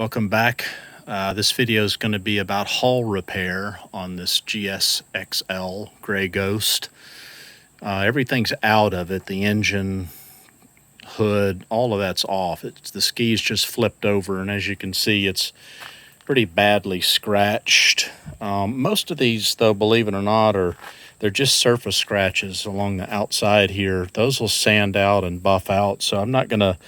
Welcome back. This video is going to be about hull repair on this GSXL Gray Ghost. Everything's out of it. The engine, hood, all of that's off. The ski's just flipped over, and as you can see, it's pretty badly scratched. Most of these, though, believe it or not, they're just surface scratches along the outside here. Those will sand out and buff out, so I'm not going to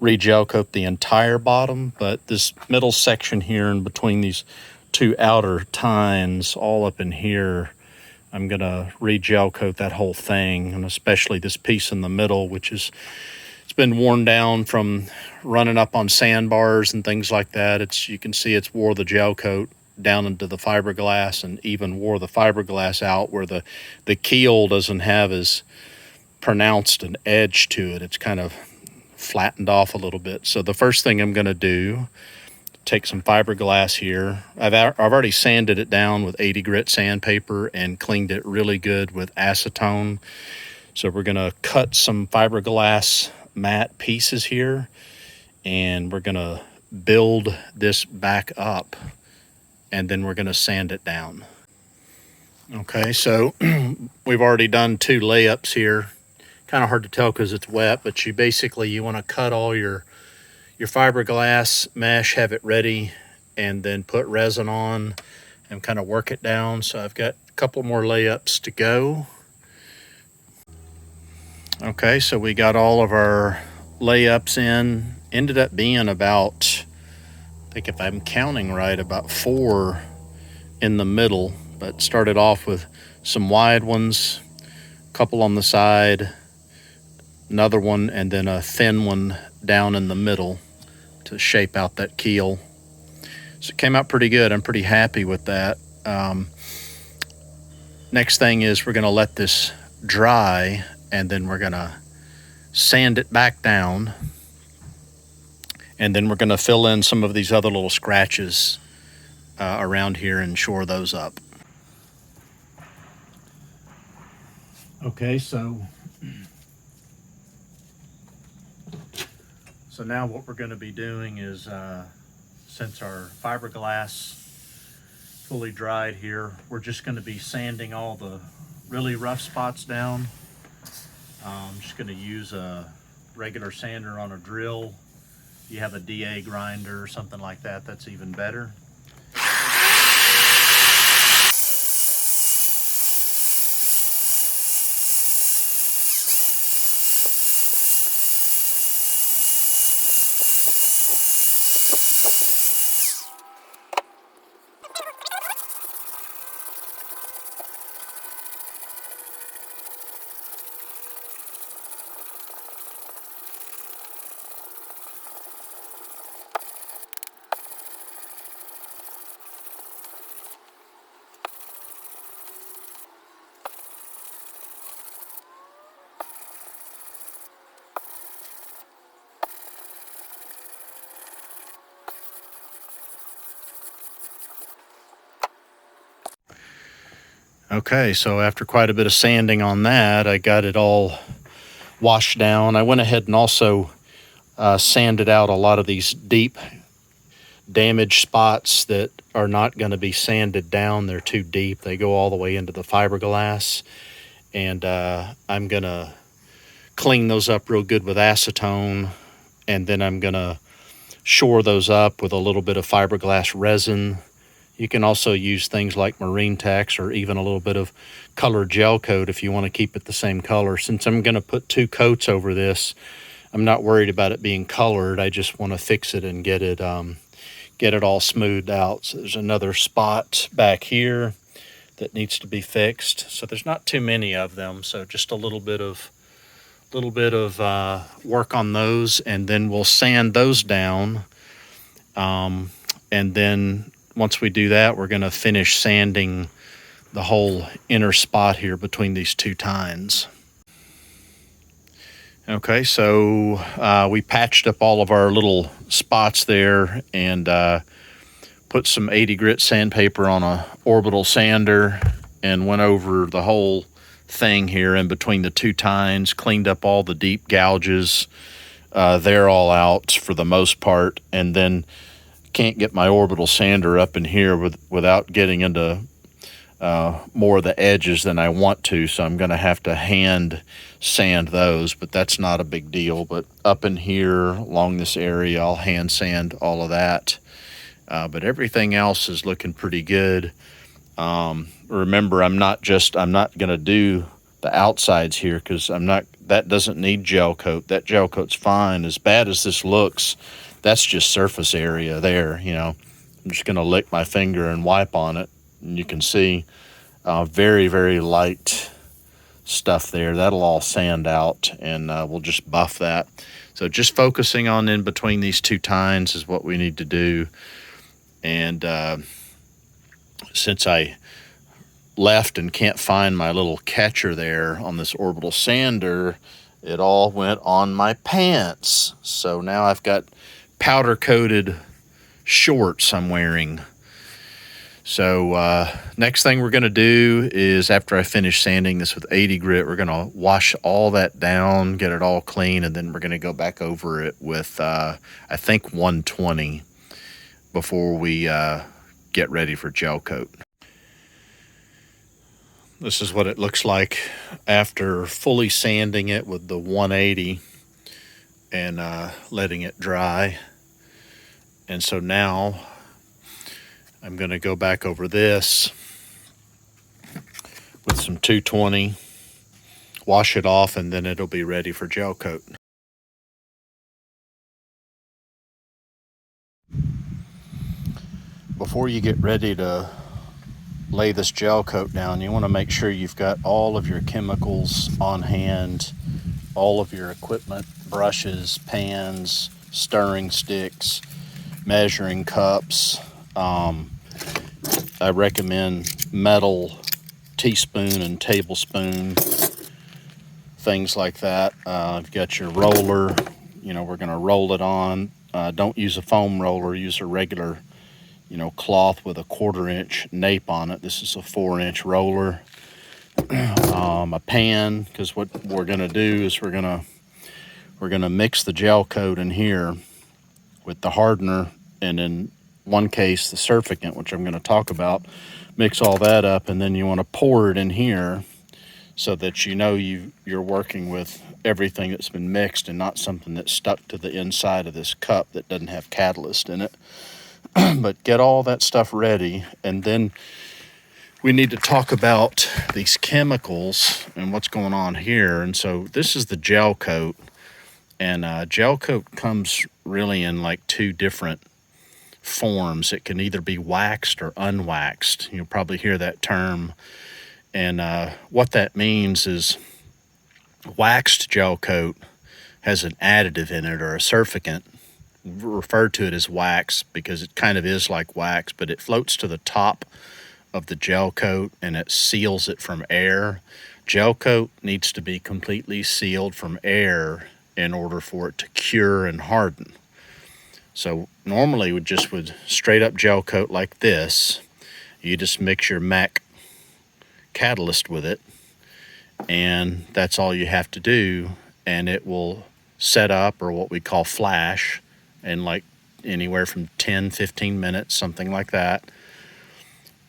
re-gelcoat the entire bottom, but this middle section here in between these two outer tines, all up in here, I'm going to re-gelcoat that whole thing, and especially this piece in the middle, which it's been worn down from running up on sandbars and things like that. You can see it's wore the gel coat down into the fiberglass, and even wore the fiberglass out where the keel doesn't have as pronounced an edge to it. It's kind of flattened off a little bit. So the first thing I'm going to do, take some fiberglass here. I've already sanded it down with 80 grit sandpaper and cleaned it really good with acetone. So we're going to cut some fiberglass matte pieces here, and we're going to build this back up, and then we're going to sand it down. Okay, so we've already done 2 layups here. Kind of hard to tell because it's wet, but you want to cut all your fiberglass mesh, have it ready, and then put resin on and kind of work it down. So I've got a couple more layups to go. Okay, so we got all of our layups in. Ended up being about, I think if I'm counting right, about 4 in the middle, but started off with some wide ones, a couple on the side, another one, and then a thin one down in the middle to shape out that keel. So it came out pretty good. I'm pretty happy with that. Next thing is we're going to let this dry, and then we're going to sand it back down, and then we're going to fill in some of these other little scratches around here and shore those up. Okay, so now what we're going to be doing is, since our fiberglass fully dried here, we're just going to be sanding all the really rough spots down. I'm just going to use a regular sander on a drill. If you have a DA grinder or something like that, that's even better. Okay, so after quite a bit of sanding on that, I got it all washed down. I went ahead and also sanded out a lot of these deep damaged spots that are not going to be sanded down. They're too deep. They go all the way into the fiberglass. And I'm going to clean those up real good with acetone, and then I'm going to shore those up with a little bit of fiberglass resin. You can also use things like Marine Tex or even a little bit of colored gel coat if you want to keep it the same color. Since I'm going to put 2 coats over this, I'm not worried about it being colored. I just want to fix it and get it all smoothed out. So there's another spot back here that needs to be fixed. So there's not too many of them, so just a little bit of work on those, and then we'll sand those down, and then once we do that, we're going to finish sanding the whole inner spot here between these 2 tines. Okay, so we patched up all of our little spots there and put some 80 grit sandpaper on a orbital sander and went over the whole thing here in between the 2 tines, cleaned up all the deep gouges. They're all out for the most part, and then can't get my orbital sander up in here without getting into more of the edges than I want to, so I'm going to have to hand sand those, but that's not a big deal. But up in here along this area, I'll hand sand all of that. But everything else is looking pretty good. Remember, I'm not going to do the outsides here, because that doesn't need gel coat. That gel coat's fine. As bad as this looks, that's just surface area there, you know. I'm just going to lick my finger and wipe on it, and you can see very, very light stuff there. That'll all sand out, and we'll just buff that. So just focusing on in between these two tines is what we need to do. And since I left and can't find my little catcher there on this orbital sander, it all went on my pants. So now I've got powder coated shorts I'm wearing. So next thing we're going to do is, after I finish sanding this with 80 grit, we're going to wash all that down, get it all clean, and then we're going to go back over it with I think 120 before we get ready for gel coat. This is what it looks like after fully sanding it with the 180 and letting it dry. And so now I'm going to go back over this with some 220, wash it off, and then it'll be ready for gel coat. Before you get ready to lay this gel coat down, you want to make sure you've got all of your chemicals on hand, all of your equipment, brushes, pans, stirring sticks, measuring cups. I recommend metal teaspoon and tablespoon, things like that. You've got your roller, you know, we're going to roll it on. Don't use a foam roller, use a regular, you know, cloth with a 1/4 inch nape on it. This is a 4-inch roller. A pan, because what we're going to do is we're going to mix the gel coat in here with the hardener, and in one case the surfactant, which I'm going to talk about. Mix all that up, and then you want to pour it in here so that you know you're working with everything that's been mixed and not something that's stuck to the inside of this cup that doesn't have catalyst in it. But get all that stuff ready, and then we need to talk about these chemicals and what's going on here. And so this is the gel coat, and gel coat comes really in like 2 different forms. It can either be waxed or unwaxed. You'll probably hear that term. And what that means is waxed gel coat has an additive in it, or a surfactant. Referred to it as wax because it kind of is like wax, but it floats to the top of the gel coat and it seals it from air. Gel coat needs to be completely sealed from air in order for it to cure and harden. So normally with straight up gel coat like this, you just mix your MAC catalyst with it, and that's all you have to do, and it will set up, or what we call flash, in like anywhere from 10-15 minutes, something like that.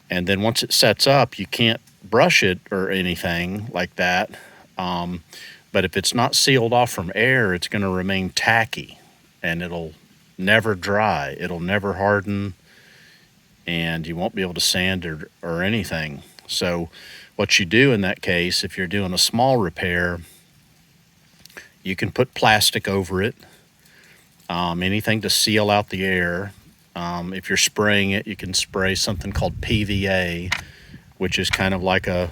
And then once it sets up, you can't brush it or anything like that. But if it's not sealed off from air, it's going to remain tacky, and it'll never dry. It'll never harden, and you won't be able to sand or anything. So what you do in that case, if you're doing a small repair, you can put plastic over it, anything to seal out the air. If you're spraying it, you can spray something called PVA, which is kind of like a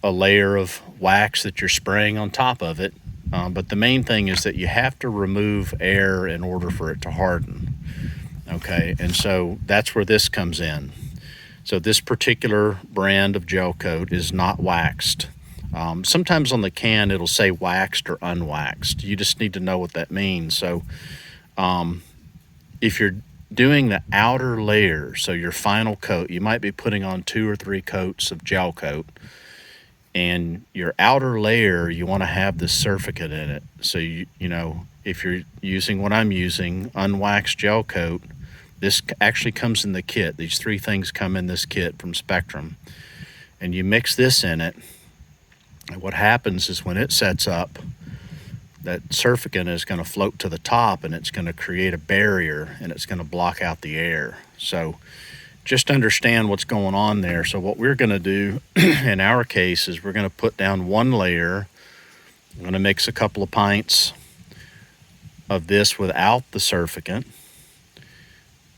layer of wax that you're spraying on top of it. But the main thing is that you have to remove air in order for it to harden. Okay, and so that's where this comes in. So this particular brand of gel coat is not waxed. Sometimes on the can it'll say waxed or unwaxed. You just need to know what that means. So if you're doing the outer layer, so your final coat, you might be putting on 2 or 3 coats of gel coat, and your outer layer, you want to have the surfactant in it. So you know, if you're using what I'm using, unwaxed gel coat, This actually comes in the kit. These 3 things come in this kit from Spectrum. And you mix this in it, and what happens is when it sets up, that surfactant is going to float to the top, and it's going to create a barrier, and it's going to block out the air. So just understand what's going on there. So what we're going to do in our case is we're going to put down 1 layer. I'm going to mix a couple of pints of this without the surfactant,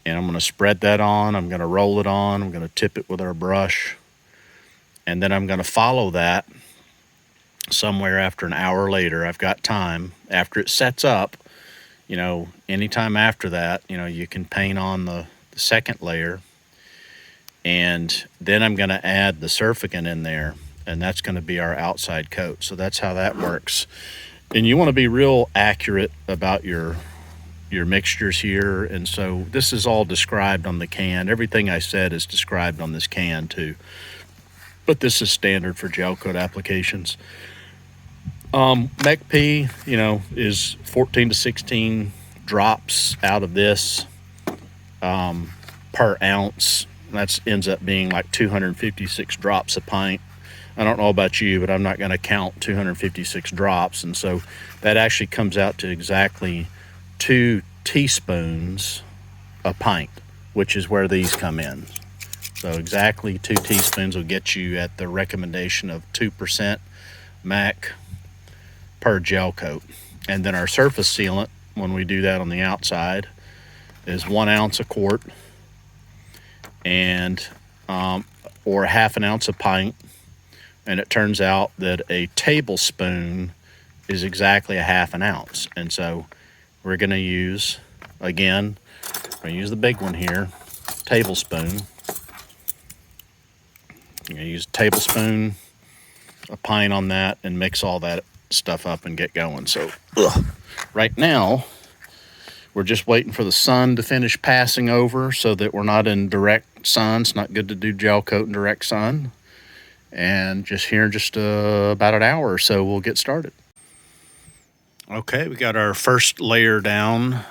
and I'm going to spread that on. I'm going to roll it on. I'm going to tip it with our brush, and then I'm going to follow that somewhere after an hour later. I've got time after it sets up. You know, anytime after that, you know, you can paint on the second layer, and then I'm going to add the surfactant in there, and that's going to be our outside coat. So that's how that works. And you want to be real accurate about your mixtures here, and so this is all described on the can. Everything I said is described on this can too, but this is standard for gel coat applications. MECP, you know, is 14 to 16 drops out of this per ounce. That ends up being like 256 drops a pint. I don't know about you, but I'm not going to count 256 drops. And so that actually comes out to exactly 2 teaspoons a pint, which is where these come in. So exactly 2 teaspoons will get you at the recommendation of 2% MAC per gel coat. And then our surface sealant, when we do that on the outside, is 1 ounce a quart, and or half an ounce a pint. And it turns out that a tablespoon is exactly a half an ounce. And so we're going to use, again, we're going to use the big one here, tablespoon. You're going to use a tablespoon, a pint on that, and mix all that stuff up and get going. So right now, we're just waiting for the sun to finish passing over so that we're not in direct sun. It's not good to do gel coat in direct sun. And just here in just about an hour or so, we'll get started. Okay, we got our first layer down.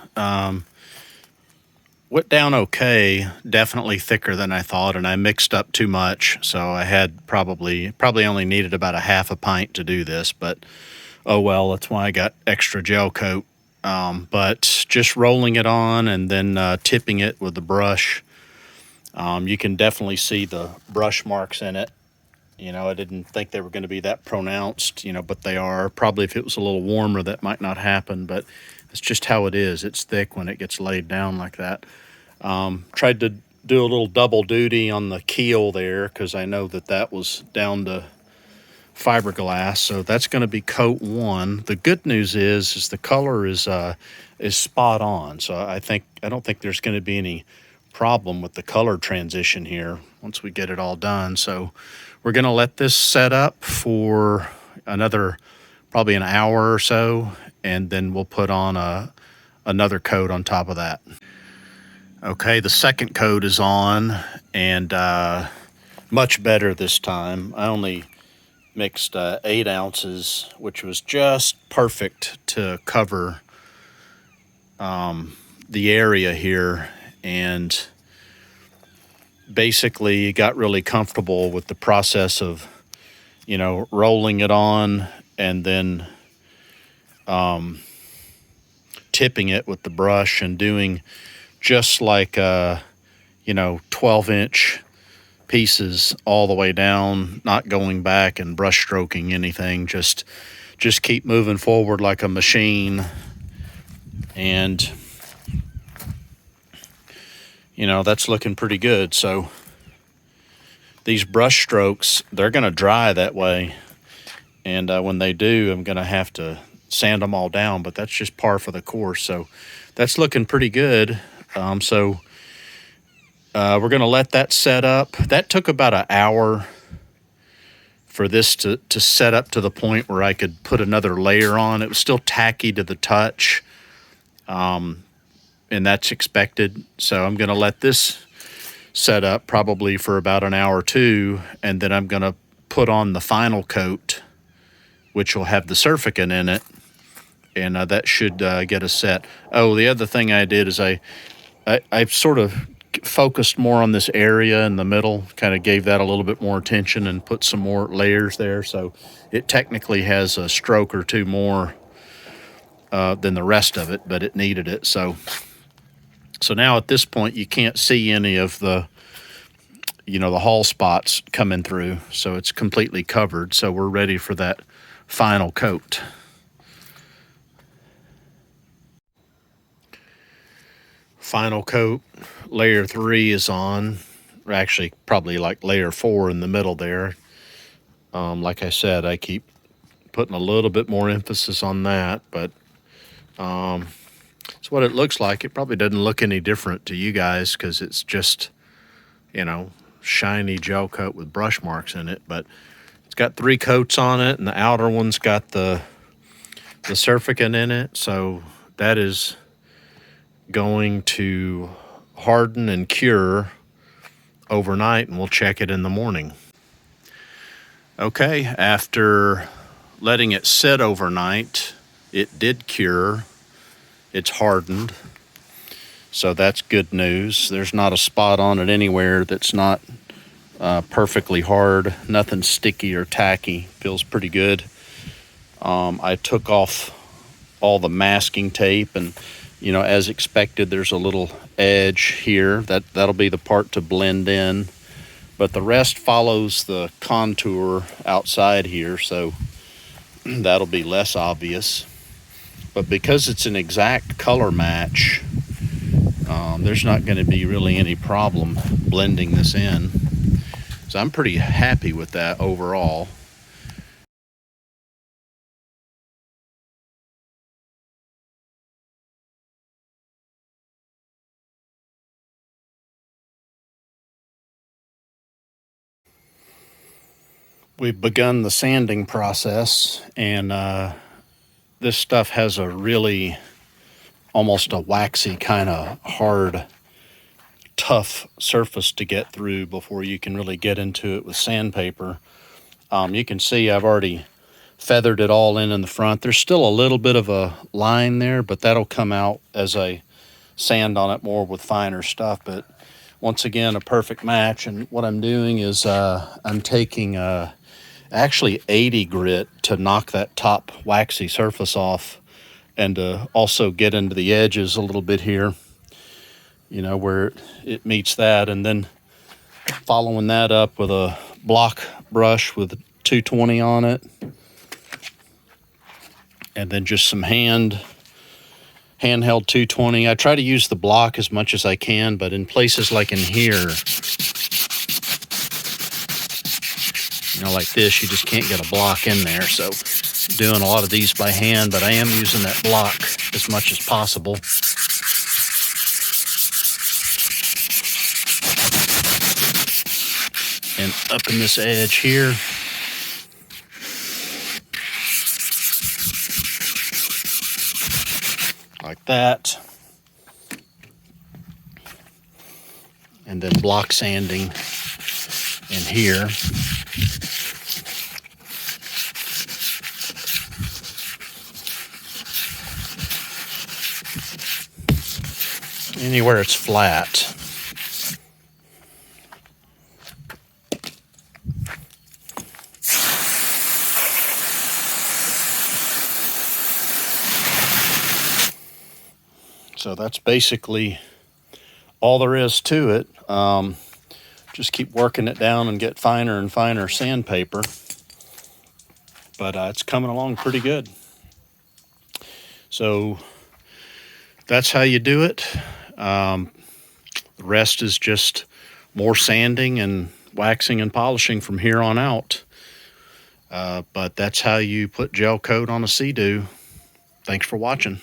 Went down okay, definitely thicker than I thought, and I mixed up too much. So I had probably only needed about a half a pint to do this, but oh well, that's why I got extra gel coat. But just rolling it on and then tipping it with the brush, you can definitely see the brush marks in it. You know, I didn't think they were going to be that pronounced, you know, but they are. Probably if it was a little warmer, that might not happen, but it's just how it is. It's thick when it gets laid down like that. Tried to do a little double duty on the keel there because I know that was down to fiberglass, so that's going to be coat 1. The good news is the color is spot on, so I don't think there's going to be any problem with the color transition here once we get it all done. So we're going to let this set up for another probably an hour or so, and then we'll put on another coat on top of that. Okay, the second coat is on, and much better this time. I only mixed 8 ounces, which was just perfect to cover the area here, and basically got really comfortable with the process of, you know, rolling it on and then tipping it with the brush and doing just like, you know, 12-inch pieces all the way down, not going back and brush stroking anything, just keep moving forward like a machine. And you know, that's looking pretty good. So these brush strokes, they're going to dry that way, and when they do, I'm going to have to sand them all down, but that's just par for the course. So that's looking pretty good. So we're going to let that set up. That took about an hour for this to set up to the point where I could put another layer on. It was still tacky to the touch, and that's expected. So I'm going to let this set up probably for about an hour or two, and then I'm going to put on the final coat, which will have the surfactant in it, and that should get us set. Oh, the other thing I did is I I've sort of focused more on this area in the middle, kind of gave that a little bit more attention and put some more layers there. So it technically has a stroke or two more than the rest of it, but it needed it. So now at this point, you can't see any of the, the hull spots coming through. So it's completely covered. So we're ready for that final coat. Final coat, layer 3 is on. Or actually, probably like layer 4 in the middle there. Like I said, I keep putting a little bit more emphasis on that, but it's what it looks like. It probably doesn't look any different to you guys because it's just, shiny gel coat with brush marks in it. But it's got 3 coats on it, and the outer one's got the Resurrecting in it. So that is going to harden and cure overnight, and we'll check it in the morning. Okay, after letting it sit overnight, it did cure. It's hardened, so that's good news. There's not a spot on it anywhere that's not perfectly hard. Nothing sticky or tacky. Feels pretty good. I took off all the masking tape, and as expected, there's a little edge here. That'll be the part to blend in, but the rest follows the contour outside here, so that'll be less obvious. But because it's an exact color match, there's not going to be really any problem blending this in. So I'm pretty happy with that overall. We've begun the sanding process, and this stuff has a really almost a waxy kind of hard, tough surface to get through before you can really get into it with sandpaper. You can see I've already feathered it all in the front. There's still a little bit of a line there, but that'll come out as I sand on it more with finer stuff. But once again, a perfect match. And what I'm doing is I'm taking actually 80 grit to knock that top waxy surface off, and to also get into the edges a little bit here, where it meets that, and then following that up with a block brush with 220 on it, and then just some handheld 220. I try to use the block as much as I can, but in places like in here, like this, you just can't get a block in there. So doing a lot of these by hand, but I am using that block as much as possible. And up in this edge here, like that. And then block sanding in here. Anywhere it's flat. So that's basically all there is to it. Just keep working it down and get finer and finer sandpaper. But it's coming along pretty good. So that's how you do it. The rest is just more sanding and waxing and polishing from here on out. But that's how you put gel coat on a Seadoo. Thanks for watching.